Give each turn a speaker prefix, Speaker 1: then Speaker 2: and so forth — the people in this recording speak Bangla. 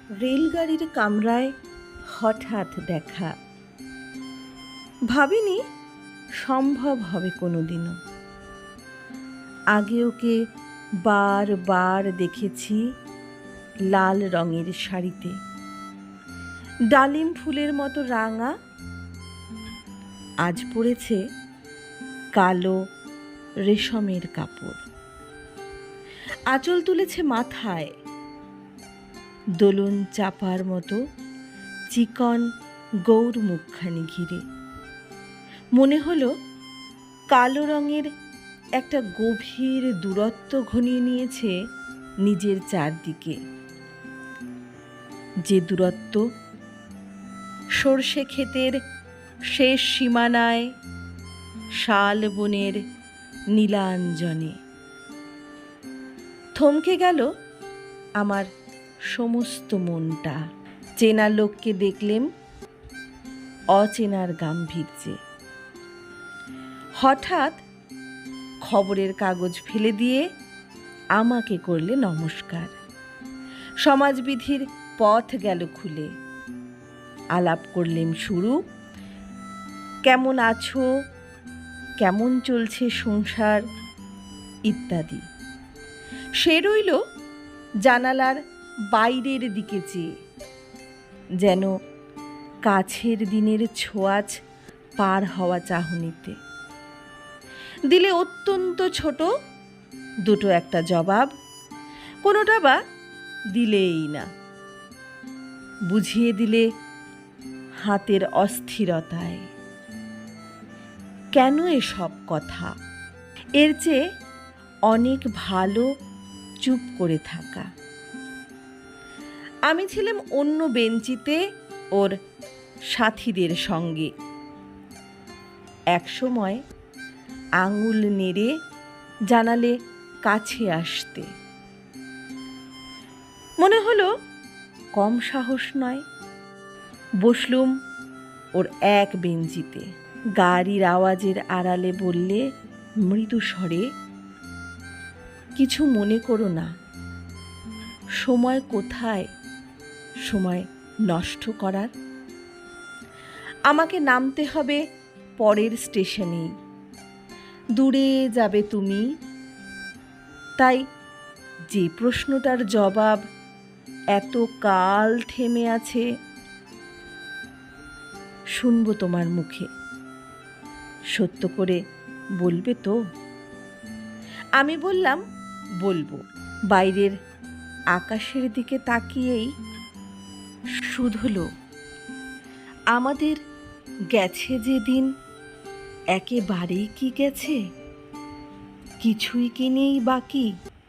Speaker 1: রেলগাড়ির কামরায় হঠাৎ দেখা। ভাবিনি সম্ভব হবে কোনোদিনও। আগে ওকে বারবার দেখেছি লাল রঙের শাড়িতে, ডালিম ফুলের মতো রাঙা। আজ পরেছে কালো রেশমের কাপড়, আঁচল তুলেছে মাথায়, দোলন চাপার মতো চিকন গৌর মুখখানি ঘিরে। মনে হলো কালো রঙের একটা গভীর দূরত্ব ঘনিয়ে নিয়েছে নিজের চারদিকে, যে দূরত্ব সর্ষে ক্ষেতের শেষ সীমানায়, শাল বনের নীলাঞ্জনে। থমকে গেল আমার সমস্ত মনটা। চেনা লোককে দেখলেম অচেনার গাম্ভীর্যে। হঠাৎ খবরের কাগজ ফেলে দিয়ে আমাকে করলে নমস্কার। সমাজবিধির পথ গেল খুলে। আলাপ করলেম শুরু, কেমন আছো, কেমন চলছে সংসার ইত্যাদি। সে রইল জানালার বাইরের দিকে চেয়ে, যেন কাছের দিনের ছোঁয়াচ পার হওয়া চাহনিতে। দিলে অত্যন্ত ছোট দুটো একটা জবাব, কোনোটা বা দিলেই না। বুঝিয়ে দিলে হাতের অস্থিরতায়। কেন এসব কথা? এর চেয়ে অনেক ভালো চুপ করে থাকা। আমি ছিলাম অন্য বেঞ্চিতে ওর সাথীদের সঙ্গে। একসময় আঙুল নেড়ে জানালে কাছে আসতে। মনে হলো কম সাহস নয়। বসলুম ওর এক বেঞ্চিতে। গাড়ির আওয়াজের আড়ালে বললে মৃদু স্বরে, কিছু মনে করো না। সময় কোথায় সময় নষ্ট করার? আমাকে নামতে হবে পরের স্টেশনেই। দূরে যাবে তুমি। তাই যে প্রশ্নটার জবাব এত কাল থেমে আছে, শুনবো তোমার মুখে। সত্য করে বলবে তো? আমি বললাম বলবো। বাইরের আকাশের দিকে তাকিয়েই শুধলো, আমাদের গেছে যে দিন একেবারেই কি গেছে? কিছুই কি নেই বাকি?